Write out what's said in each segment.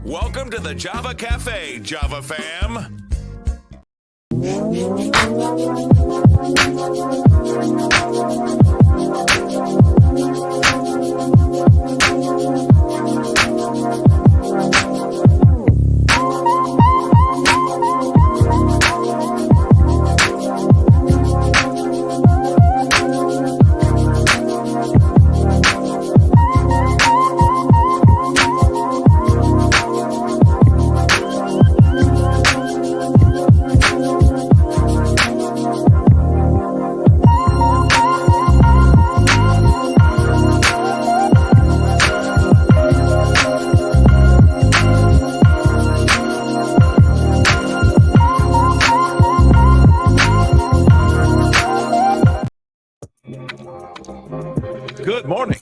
Welcome to the Java Cafe, Java fam. Good morning.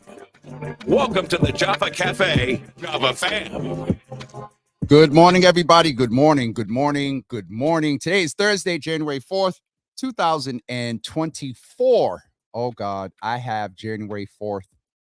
Welcome to the Java Cafe, Java fam. Good morning, everybody. Good morning. Good morning. Good morning. Today is Thursday, January 4th, 2024. Oh, God, I have January 4th,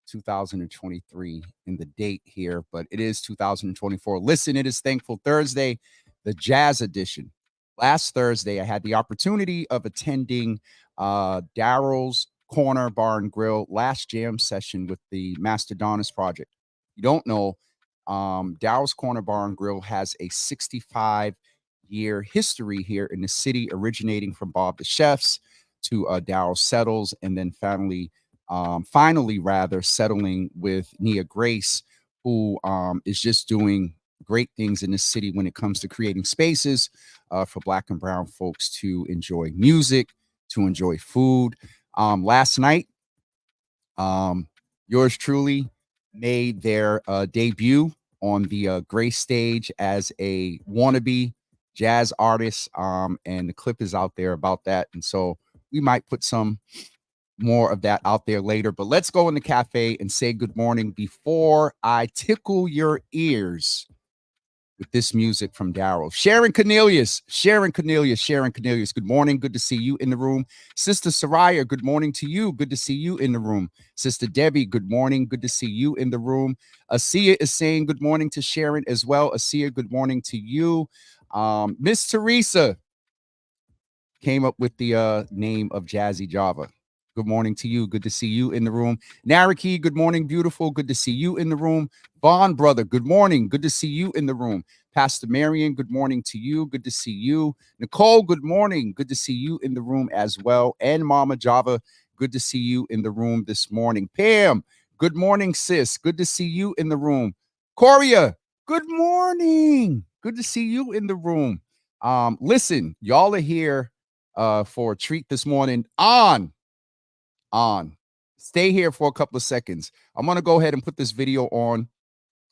2023 in the date here, but it is 2024. Listen, it is Thankful Thursday, the Jazz edition. Last Thursday, I had the opportunity of attending Daryl's Corner Bar and Grill last jam session with the Mastodonus Project. You don't know, Daryl's Corner Bar and Grill has a 65-year history here in the city, originating from Bob the Chefs to Daryl Settles, and then finally settling with Nia Grace, who is just doing great things in the city when it comes to creating spaces for Black and brown folks to enjoy music, to enjoy food. Last night, yours truly made their debut on the Grace stage as a wannabe jazz artist, and the clip is out there about that. And so we might put some more of that out there later. But let's go in the cafe and say good morning before I tickle your ears with this music from Daryl. Sharon Cornelius. Good morning. Good to see you in the room. Sister Soraya, good morning to you. Good to see you in the room. Sister Debbie, good morning. Good to see you in the room. Asiya is saying good morning to Sharon as well. Asiya, good morning to you. Miss Teresa came up with the name of Jazzy Java. Good morning to you. Good to see you in the room. Nariki, good morning, beautiful. Good to see you in the room. Vaughn, brother, good morning. Good to see you in the room. Pastor Marion, good morning to you. Good to see you. Nicole, good morning. Good to see you in the room as well. And Mama Java, good to see you in the room this morning. Pam, good morning, sis. Good to see you in the room. Coria, good morning. Good to see you in the room. Listen, y'all are here for a treat this morning on. Stay here for a couple of seconds. I'm going to go ahead and put this video on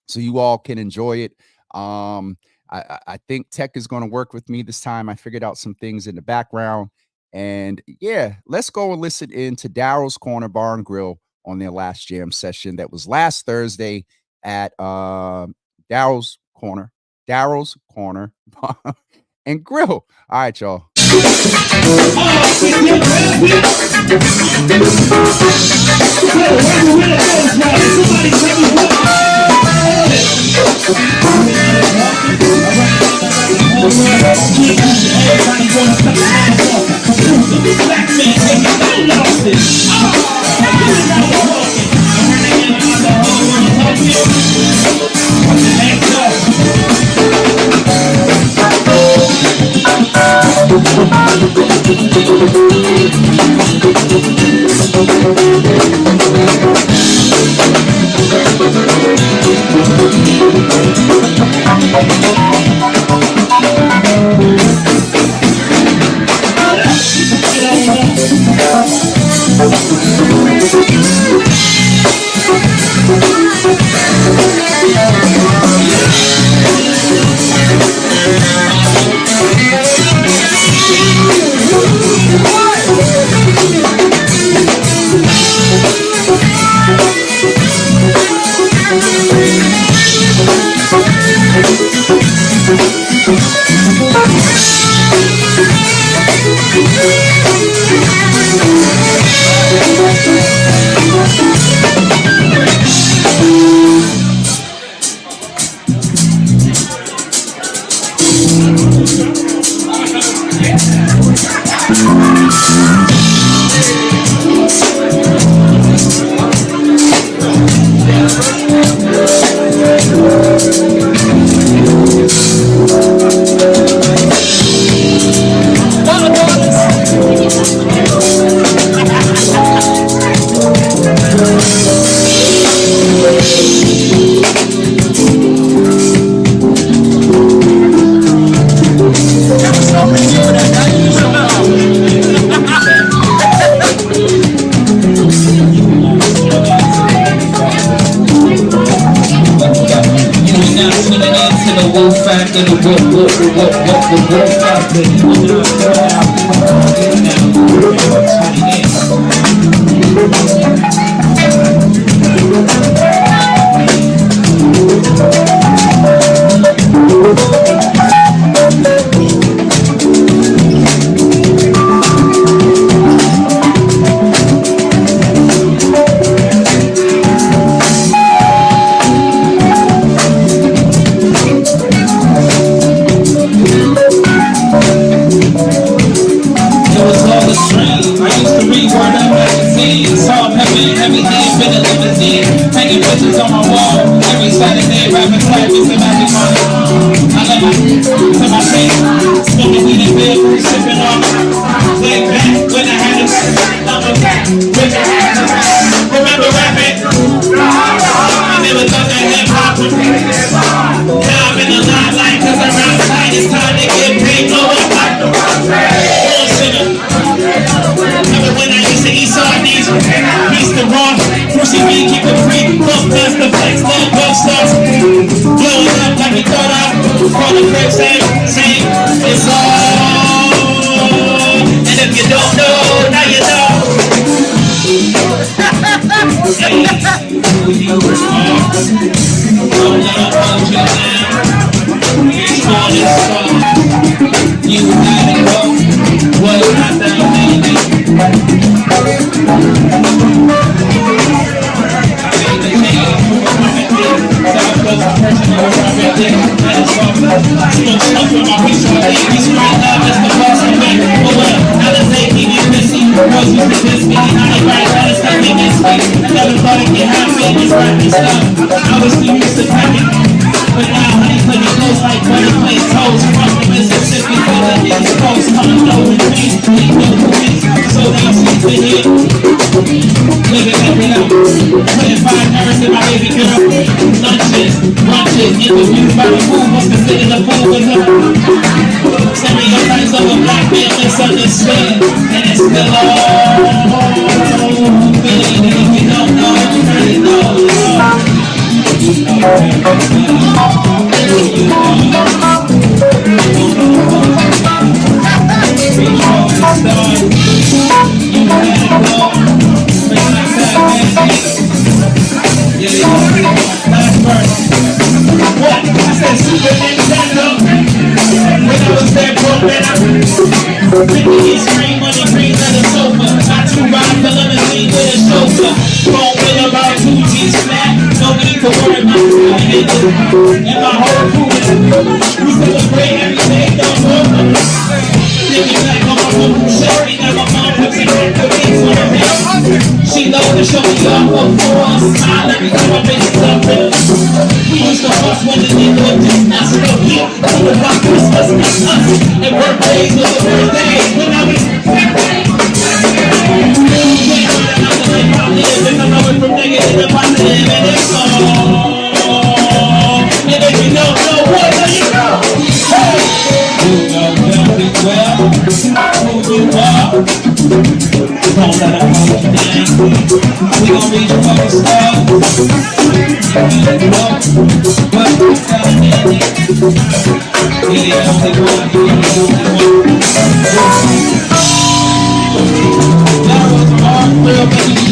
so you all can enjoy it. I think tech is going to work with me this time. I figured out some things in the background. And yeah, let's go and listen in to Daryl's Corner Bar and Grill on their last jam session that was last Thursday at Daryl's Corner Bar and Grill. All right, y'all. to the wolf factor, the wolf factor. It was all a dream. I used to read Word Up magazine. Saw heavy, everything been a limousine. Hanging pictures on my wall. Every Saturday, rapping clapping to happy money. I let my to my face. Smoking weed and beer, sipping on. Way back when I had a number back. With the hands around. Remember rapping? I never thought that hip hop would be this hard. Now I'm in the limelight cause I'm outside. It's time to get paid. No, I'm like the one man. Remember when I used to eat sardines? Piece the raw, Brucey B, keep it free. Look past the flex, little bug starts blowing up like we thought I call the crib, same, it's all. And if you don't know, now you know. Hey, don't let them hold you down. Small is strong. You gotta go. What I done, baby. I was used to packing, but now honey plenty close like butter place toast. From the Mississippi to the East Coast, condo and things, ain't no police. So now she's been here, living every night. 25 hours in my baby girl. Lunches, brunches, interviews by the fool, was considered a fool with her. Stereotypes of a black man misunderstood, and it's still all good. And if you don't know, you really know. What? I said Super Nintendo. When I was there, broke man, I 50 screen money, green leather sofa. Not too ride the limousine with a chauffeur. Phone bill about 2G snap. No need to worry about it. And my whole crew, we celebrate every day, don't go. Thinking back on my room, shorty, now my mom puts it back to me for the bill. She loved to show me off before I smile every time I make something. We used to fuss when the nigga would just not still here. Think about Christmas, that's us. And birthdays was the birthdays when I was and I know it from negative to positive, and it's all. And if you don't know what, then you know. Hey! You know very well who you are. Don't let them hold you down. We gon' read your fucking stuff. You better know what you got in it. We the only one, we the only one. That was our real baby.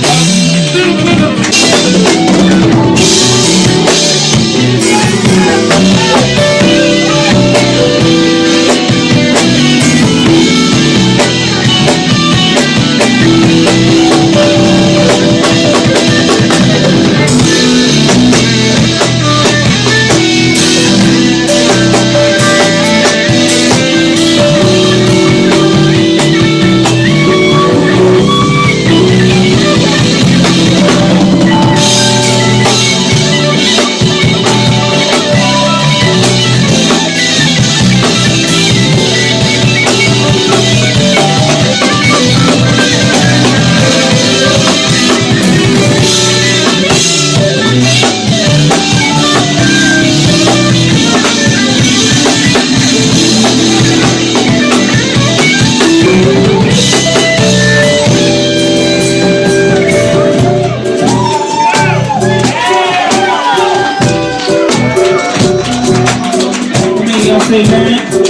say man. 1,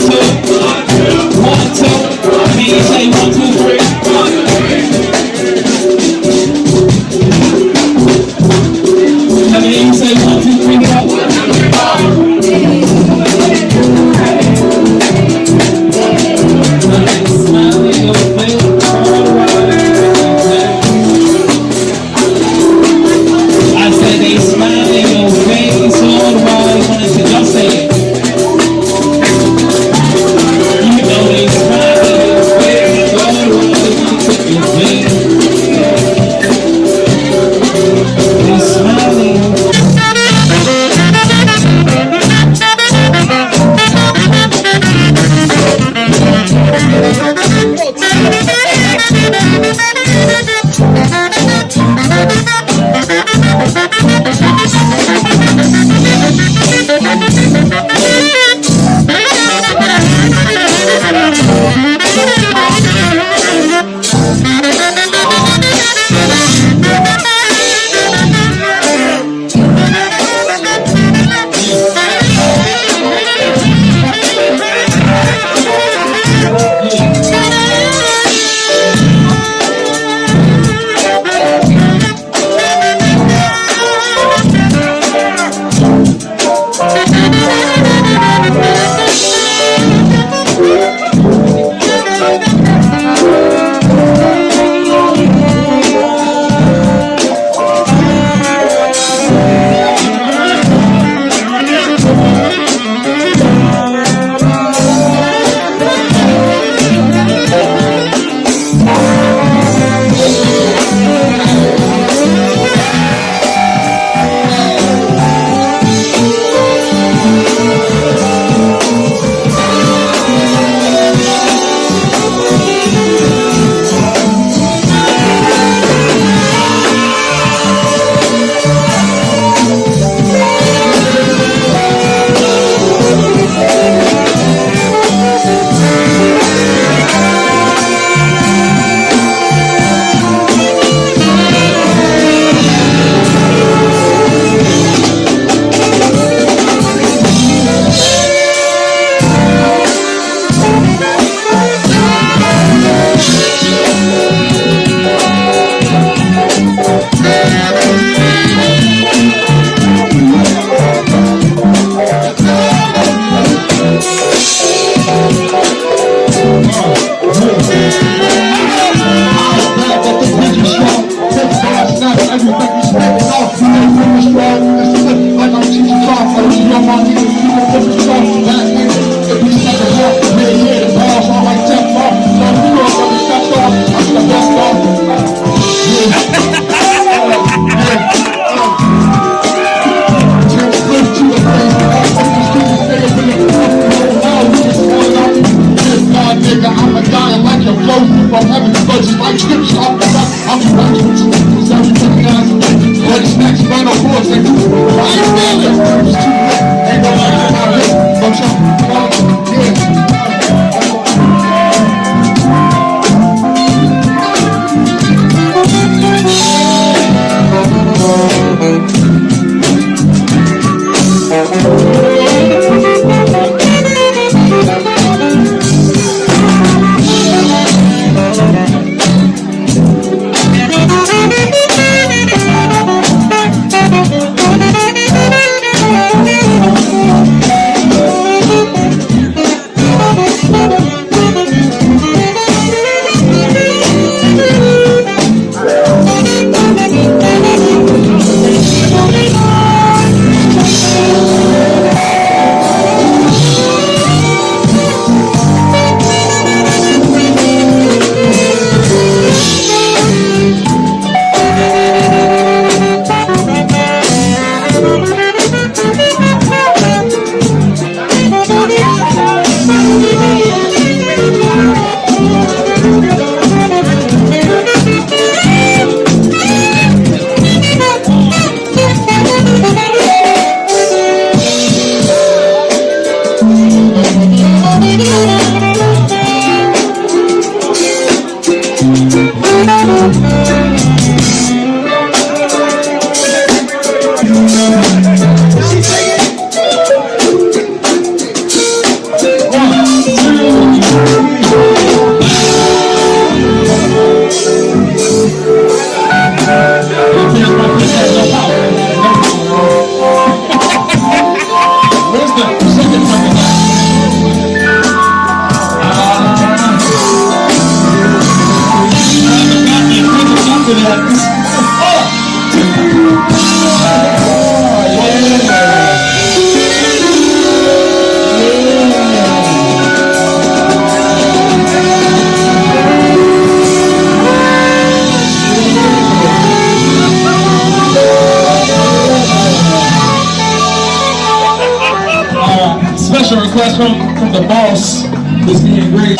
2, 1, 2. Can you say 1, 2, 3? Let me hear you say 1, 2, 3, go. Smile in your face all around. I said they smile in your face all Special request from the boss, who's being great.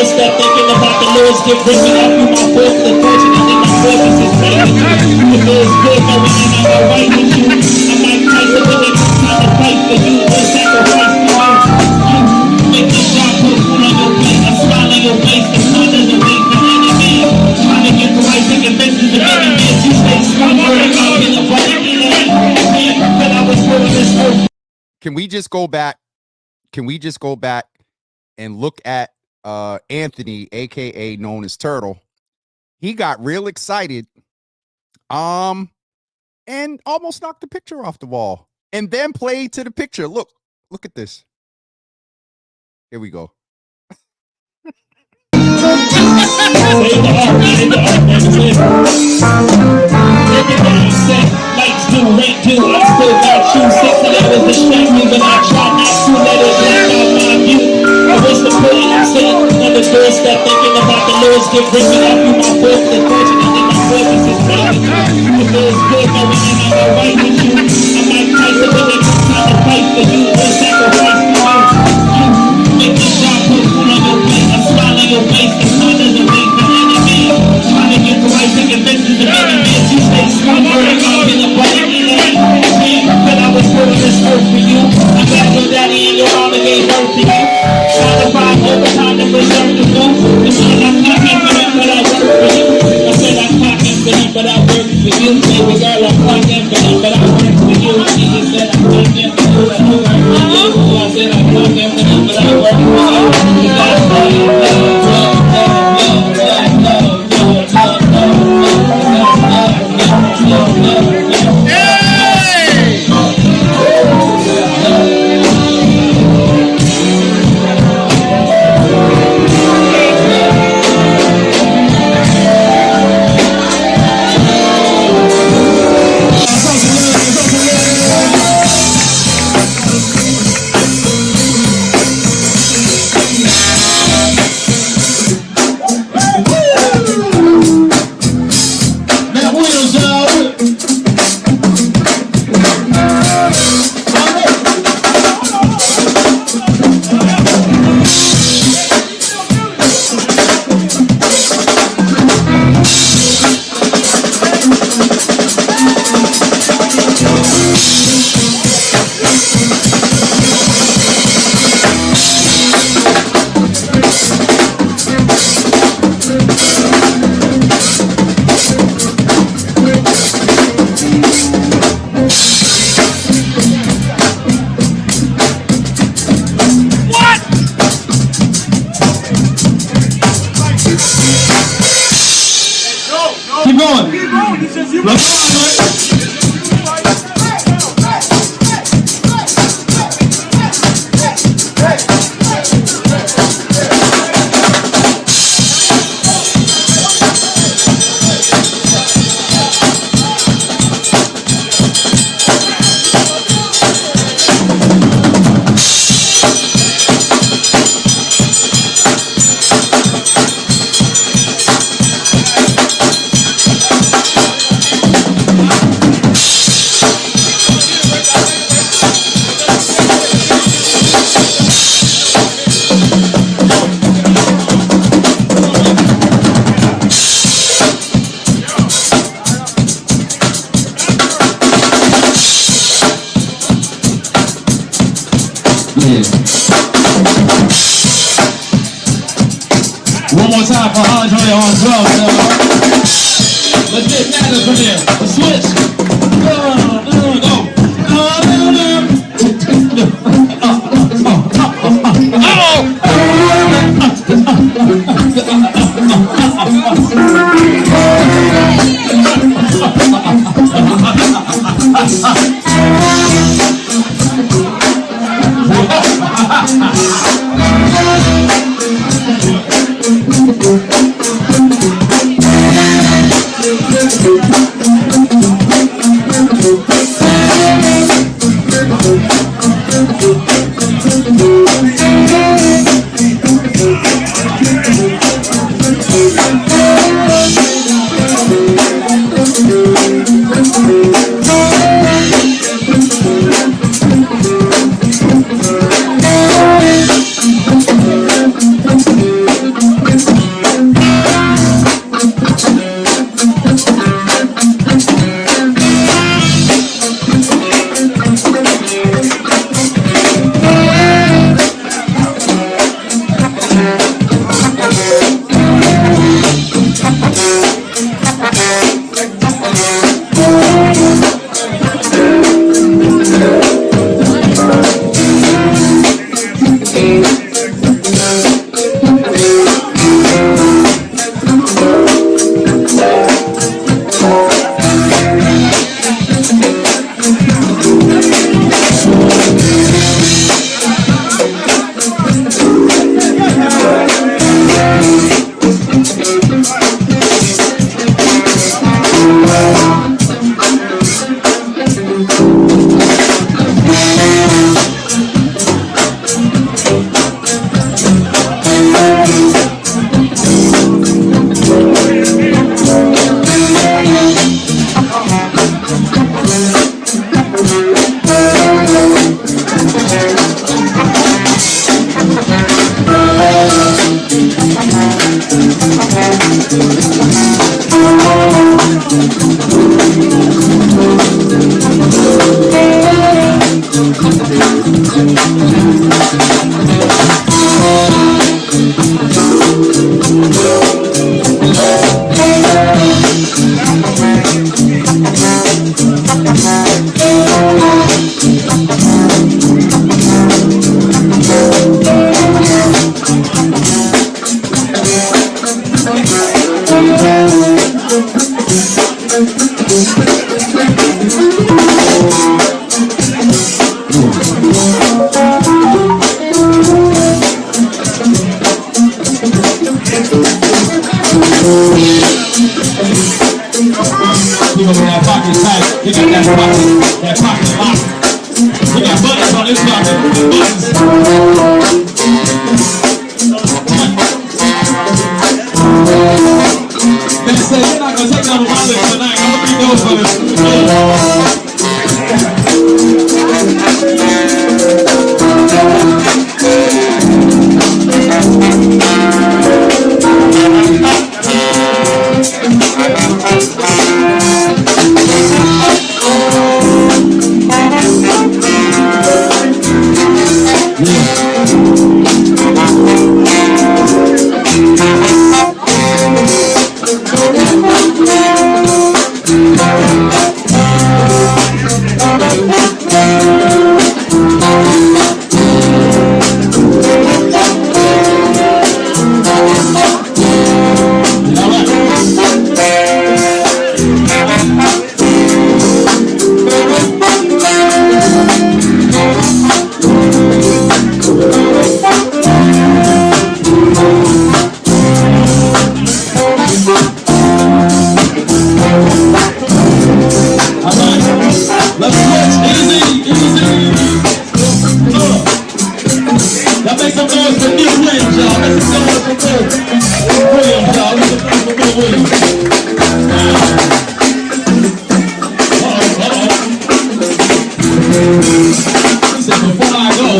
Step thinking about the Lord's gift, bring me up through my force, unfortunately my purpose is failing. It feels good knowing I'm not alright with you. I might fight the way they time to fight for you, or sacrifice for you. You make this job put food on your plate, a smile on your face, the sun doesn't wait for any man. Trying to get the right thing and message of any man. You stay strong, worried about getting right in the end. But I was born this earth. Can we just go back? Can we just go back and look at Anthony, aka known as Turtle? He got real excited and almost knocked the picture off the wall and then played to the picture. Look at this. Here we go. Lights do, rent do, I still got you. 6 hours distract me, but I try not to let it block out my view. I was the pudding, I'm sitting on the doorstep thinking about the Lord's gift, bring me up through my force, unfortunately my purpose is failing. It feels good knowing I'm not alright with you. I might fight the way they time to fight for you, or sacrifice for you. You make this job put food on your plate, a smile on your face, the sun doesn't wait for any man. Trying to get the right thing and message of any man. You stay strong, worried about getting right in the end. But I was born this earth for you. I got your daddy and your mama gave birth to you. Trying to find overtime to preserve the food. You said I'm not confident, but I work for you. I said I'm not confident, but I work for you. Baby girl, I'm not confident, but I work for you. Jesus said I'm not confident, but I work for you. One more time for Andre on drums, Let's get Nana from there. Switch. Go. People with that pocket tight, you got that pocket lock. We got buttons on this pocket, buttons. They said you're not gonna take down the wallet tonight. I hope you go for this. Now make some noise for New Williams, y'all. Make some noise for Williams, y'all. Make some noise for Williams. He said, before I go,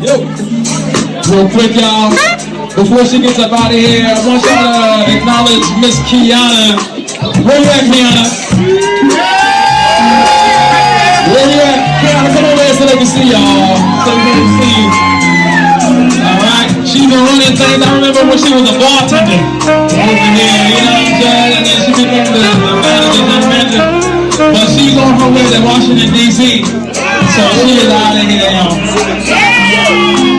Yo, real quick, y'all. Before she gets up out of here, I want y'all to acknowledge Miss Kiana. Where you at, Kiana? Where you at? Kiana, come over here so they can see y'all. So they can see you. Alright? She's been running things. I remember when she was a bartender over here, you know what I'm saying? And then she became the manager. But she's on her way to Washington, D.C. So she is out of here, y'all.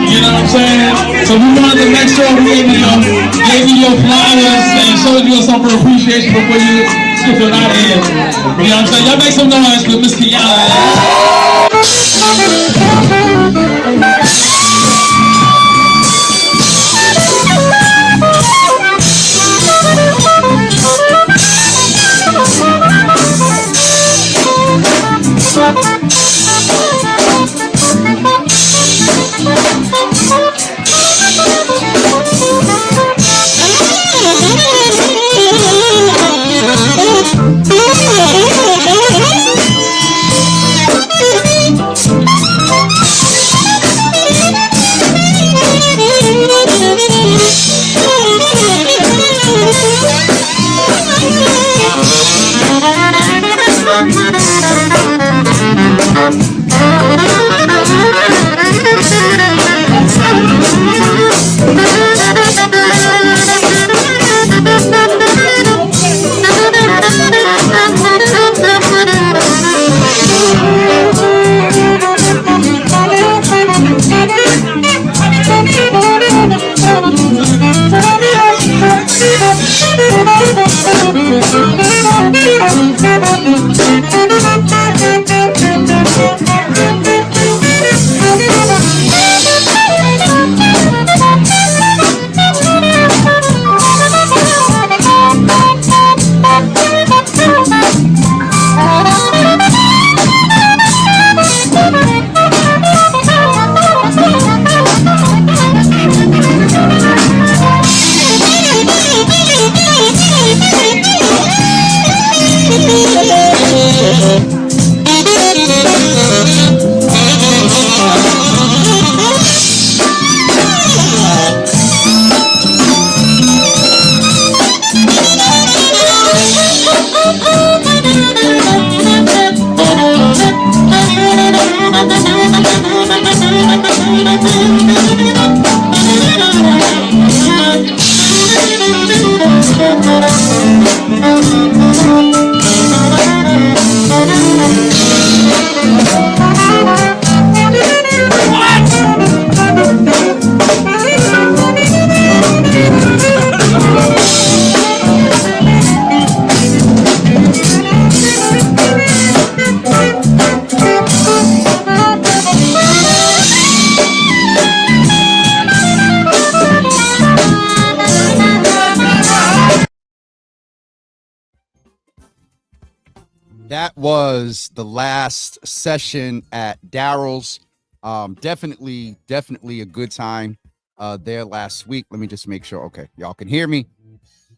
You know what I'm saying? So we wanted to make sure we gave you your flowers and showed you some appreciation before you skip it out of here. You know what I'm saying? Y'all make some noise for Miss Kiana. That was the last session at Daryl's. Definitely a good time there last week. Let me just make sure. Okay, y'all can hear me.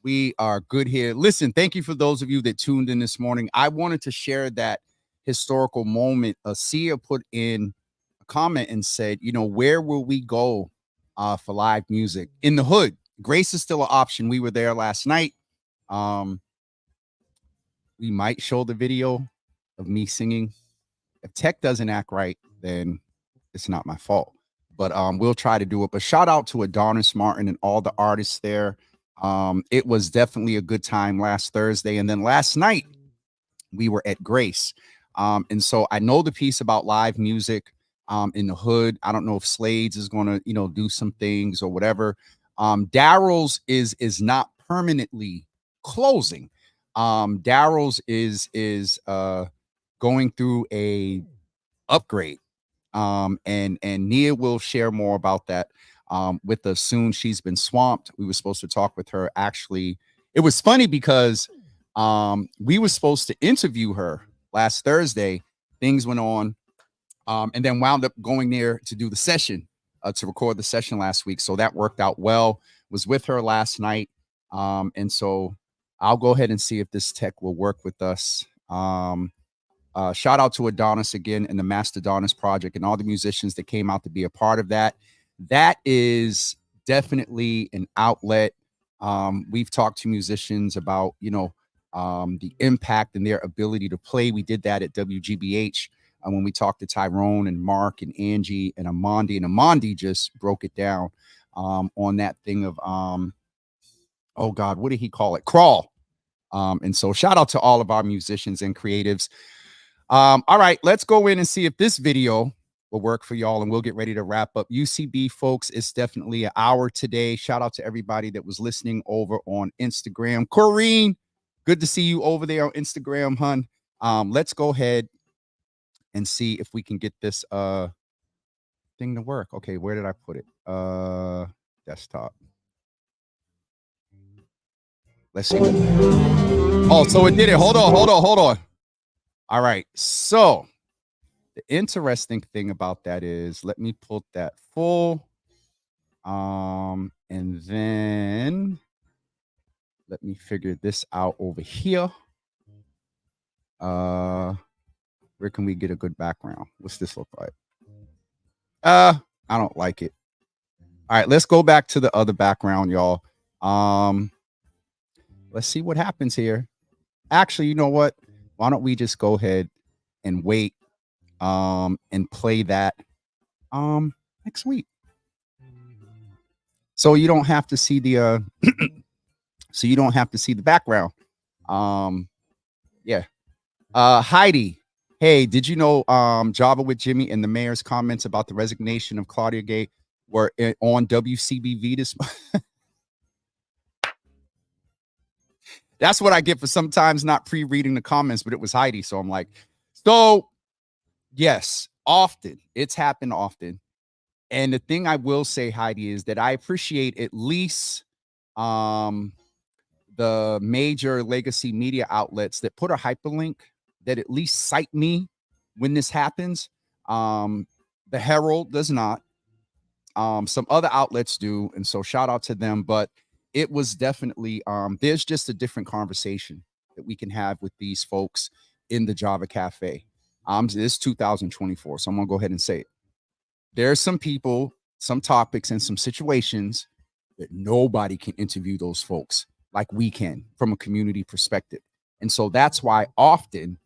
We are good here. Listen, thank you for those of you that tuned in this morning. I wanted to share that historical moment. Sia put in a comment and said, you know, where will we go for live music? In the hood. Grace is still an option. We were there last night. We might show the video of me singing. If tech doesn't act right, then it's not my fault. But we'll try to do it. But shout out to Adonis Martin and all the artists there. It was definitely a good time last Thursday. And then last night, we were at Grace. And so I know the piece about live music in the hood. I don't know if Slades is going to, you know, do some things or whatever. Daryl's is not permanently closing. Daryl's is going through a upgrade. And Nia will share more about that with us soon. She's been swamped. We were supposed to talk with her. Actually, it was funny because we were supposed to interview her last Thursday. Things went on, and then wound up going there to do the session, to record the session last week. So that worked out well. Was with her last night. And so I'll go ahead and see if this tech will work with us. shout out to Adonis again and the Mastodonis Project and all the musicians that came out to be a part of that. That is definitely an outlet. We've talked to musicians about, the impact and their ability to play. We did that at WGBH when we talked to Tyrone and Mark and Angie and Amandi, and Amandi just broke it down on that thing of, oh God, what did he call it? Crawl. And so shout out to all of our musicians and creatives. All right, let's go in and see if this video will work for y'all, and we'll get ready to wrap up. UCB, folks, it's definitely an hour today. Shout out to everybody that was listening over on Instagram. Corrine, good to see you over there on Instagram, hun. Let's go ahead and see if we can get this thing to work. Okay, where did I put it? Desktop. Let's see. Oh, so it did it. Hold on. All right, so the interesting thing about that is, let me put that full, and then let me figure this out over here. Where can we get a good background? What's this look like? I don't like it. All right, let's go back to the other background, y'all. Let's see what happens here. Actually, you know what? Why don't we just go ahead and wait and play that next week, so you don't have to see the background. Yeah. Heidi, hey, did you know Java with Jimmy and the mayor's comments about the resignation of Claudia Gay were on WCBV this That's what I get for sometimes not pre-reading the comments, but it was Heidi. So I'm like, so yes, often. It's happened often. And the thing I will say, Heidi, is that I appreciate at least the major legacy media outlets that put a hyperlink that at least cite me when this happens. The Herald does not. Some other outlets do. And so shout out to them. But it was definitely, there's just a different conversation that we can have with these folks in the Java Cafe. It's 2024, so I'm gonna go ahead and say it. There's some people, some topics, and some situations that nobody can interview those folks like we can from a community perspective. And so that's why often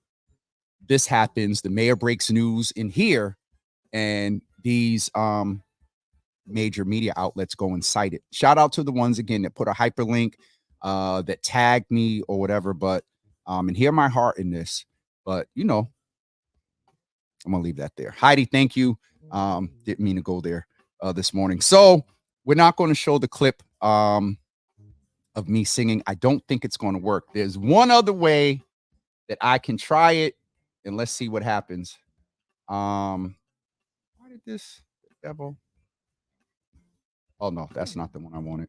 this happens. The mayor breaks news in here, and these major media outlets go and cite it. Shout out to the ones again that put a hyperlink, that tagged me or whatever. But and hear my heart in this. But I'm gonna leave that there. Heidi, thank you. Didn't mean to go there this morning. So we're not going to show the clip of me singing. I don't think it's going to work. There's one other way that I can try it, and let's see what happens. Why did this devil? Oh, no, that's not the one I wanted.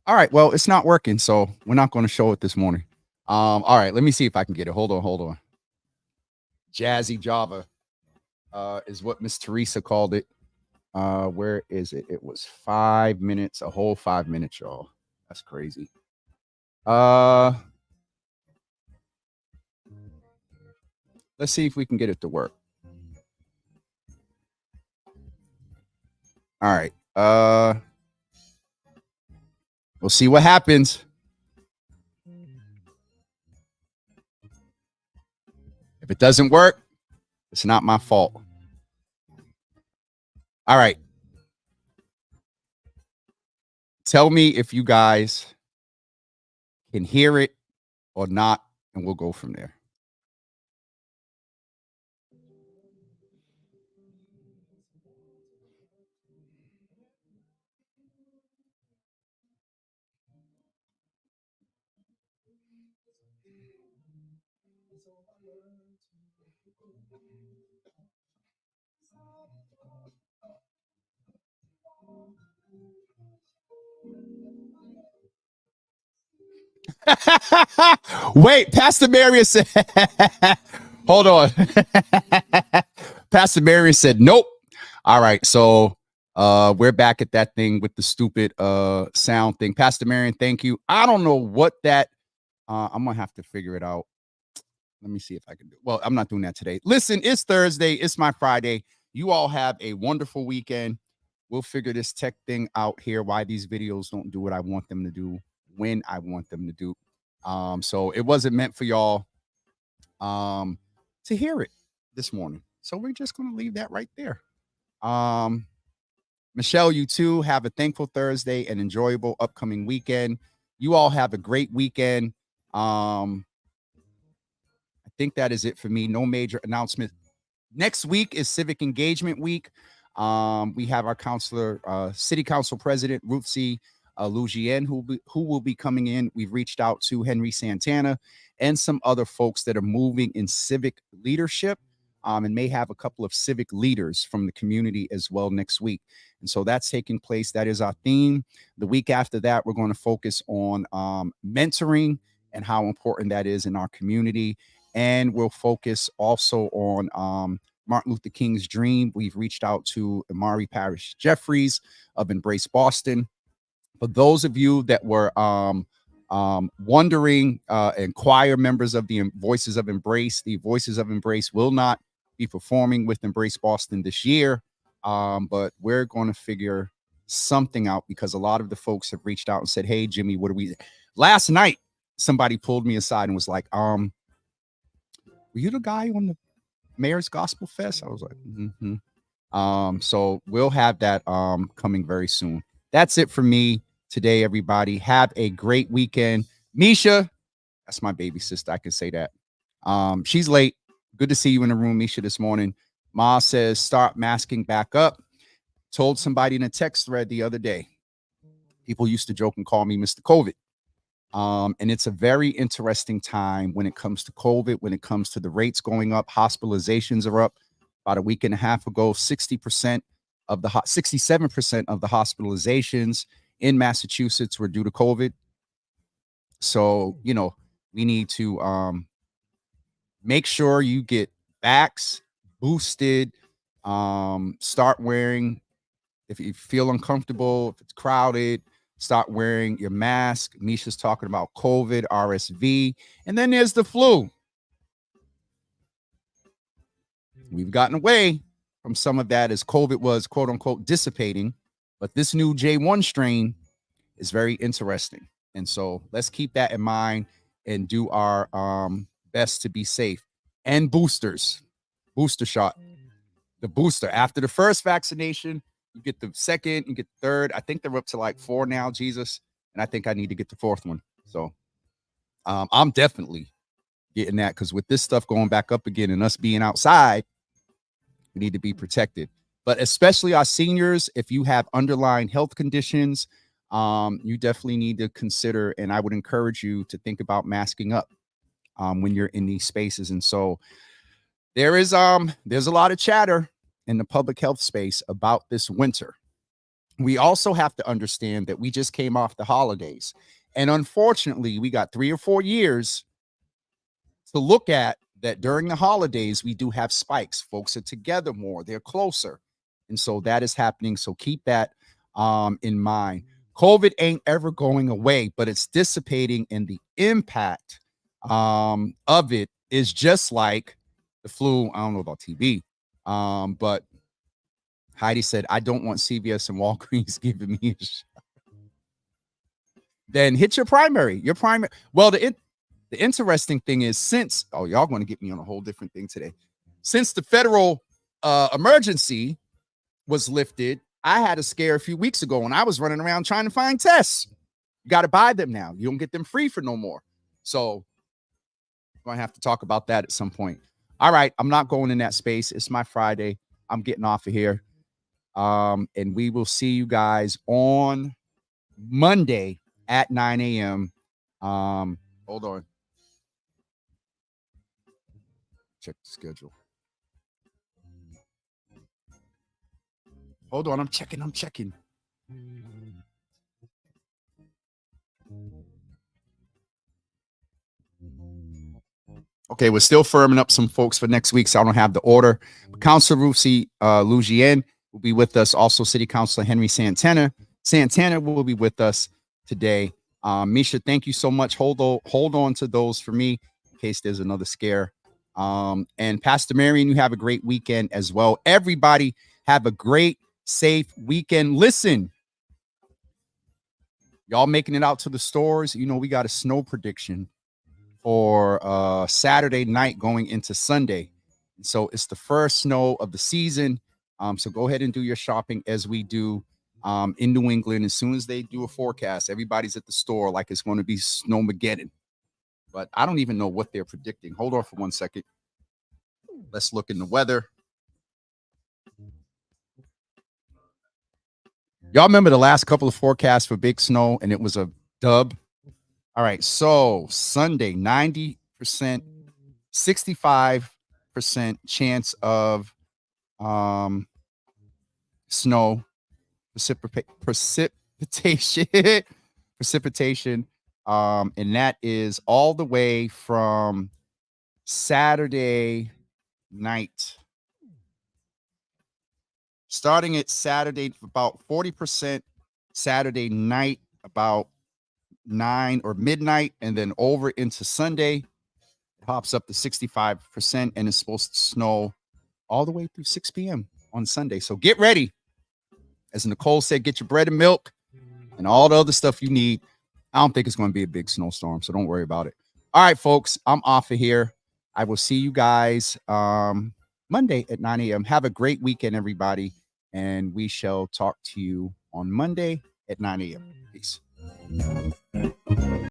All right, well, it's not working, so we're not going to show it this morning. All right, let me see if I can get it. Hold on. Jazzy Java is what Miss Teresa called it. Where is it? It was 5 minutes, a whole 5 minutes, y'all. That's crazy. Let's see if we can get it to work. All right. We'll see what happens. If it doesn't work, it's not my fault. All right. Tell me if you guys can hear it or not, and we'll go from there. Wait, Pastor Marion said, hold on. Pastor Marion said, nope. All right. So we're back at that thing with the stupid sound thing. Pastor Marion, thank you. I don't know what that, I'm going to have to figure it out. Let me see if I can do it. Well, I'm not doing that today. Listen, it's Thursday. It's my Friday. You all have a wonderful weekend. We'll figure this tech thing out here, why these videos don't do what I want them to do when I want them to do. So it wasn't meant for y'all to hear it this morning. So we're just going to leave that right there. Michelle, you too have a thankful Thursday and enjoyable upcoming weekend. You all have a great weekend. I think that is it for me. No major announcement. Next week is Civic Engagement Week. We have our counselor, City Council President Ruthsy Lugien, who will be coming in. We've reached out to Henry Santana and some other folks that are moving in civic leadership, and may have a couple of civic leaders from the community as well next week. And so that's taking place. That is our theme. The week after that, we're going to focus on mentoring and how important that is in our community. And we'll focus also on Martin Luther King's dream. We've reached out to Amari Parrish Jeffries of Embrace Boston. For those of you that were wondering, and choir members of the Voices of Embrace, the Voices of Embrace will not be performing with Embrace Boston this year, but we're going to figure something out, because a lot of the folks have reached out and said, hey, Jimmy, what do we... Last night, somebody pulled me aside and was like, were you the guy on the Mayor's Gospel Fest? I was like, so we'll have that coming very soon. That's it for me today, everybody. Have a great weekend. Misha, that's my baby sister. I can say that. She's late. Good to see you in the room, Misha, this morning. Ma says, start masking back up. Told somebody in a text thread the other day. People used to joke and call me Mr. COVID. And it's a very interesting time when it comes to COVID, when it comes to the rates going up. Hospitalizations are up. About a week and a half ago, 67% of the hospitalizations in Massachusetts were due to COVID. So, you know, we need to make sure you get vaxxed, boosted, start wearing, if you feel uncomfortable, if it's crowded, start wearing your mask. Misha's talking about COVID, RSV, and then there's the flu. We've gotten away from some of that as COVID was, quote unquote, dissipating, but this new J1 strain is very interesting. And so let's keep that in mind and do our best to be safe. And boosters, booster shot, the booster after the first vaccination, you get the second, you get the third. I think they're up to like 4 now, Jesus. And I think I need to get the 4th one. So I'm definitely getting that, because with this stuff going back up again and us being outside, we need to be protected. But especially our seniors, if you have underlying health conditions, you definitely need to consider, and I would encourage you to think about masking up when you're in these spaces. And so there's a lot of chatter in the public health space about this winter. We also have to understand that we just came off the holidays, and unfortunately we got 3 or 4 years to look at that. During the holidays, we do have spikes. Folks are together more, they're closer, and so that is happening. So keep that in mind. COVID ain't ever going away, but it's dissipating, and the impact of it is just like the flu. I don't know about TB, but Heidi said, I don't want CVS and Walgreens giving me a shot. Then hit your primary. Well, the interesting thing is, since, y'all going to get me on a whole different thing today. Since the federal emergency was lifted, I had a scare a few weeks ago when I was running around trying to find tests. You got to buy them now. You don't get them free for no more. So I'm going to have to talk about that at some point. All right. I'm not going in that space. It's my Friday. I'm getting off of here. And we will see you guys on Monday at 9 a.m. Hold on. Check the schedule. Hold on. I'm checking. Okay, we're still firming up some folks for next week, so I don't have the order. Councilor Ruthsy Lugien will be with us. Also, City Councilor Henry Santana will be with us today. Misha, thank you so much. Hold on to those for me. case there's another scare. And Pastor Marion, you have a great weekend as well. Everybody have a great, safe weekend. Listen, y'all making it out to the stores. You know, we got a snow prediction for Saturday night going into Sunday. So it's the first snow of the season. So go ahead and do your shopping as we do in New England. As soon as they do a forecast, everybody's at the store like it's going to be snowmageddon. But I don't even know what they're predicting. Hold on for 1 second. Let's look in the weather. Y'all remember the last couple of forecasts for big snow, and it was a dub? All right, so Sunday, 90%, 65% chance of snow, precipitation, and that is all the way from Saturday night. Starting at Saturday, about 40%, Saturday night, about 9 or midnight, and then over into Sunday, it hops up to 65%, and it's supposed to snow all the way through 6 p.m. on Sunday. So get ready. As Nicole said, get your bread and milk and all the other stuff you need. I don't think it's going to be a big snowstorm, so don't worry about it. All right, folks, I'm off of here. I will see you guys Monday at 9 a.m. Have a great weekend, everybody, and we shall talk to you on Monday at 9 a.m. Peace.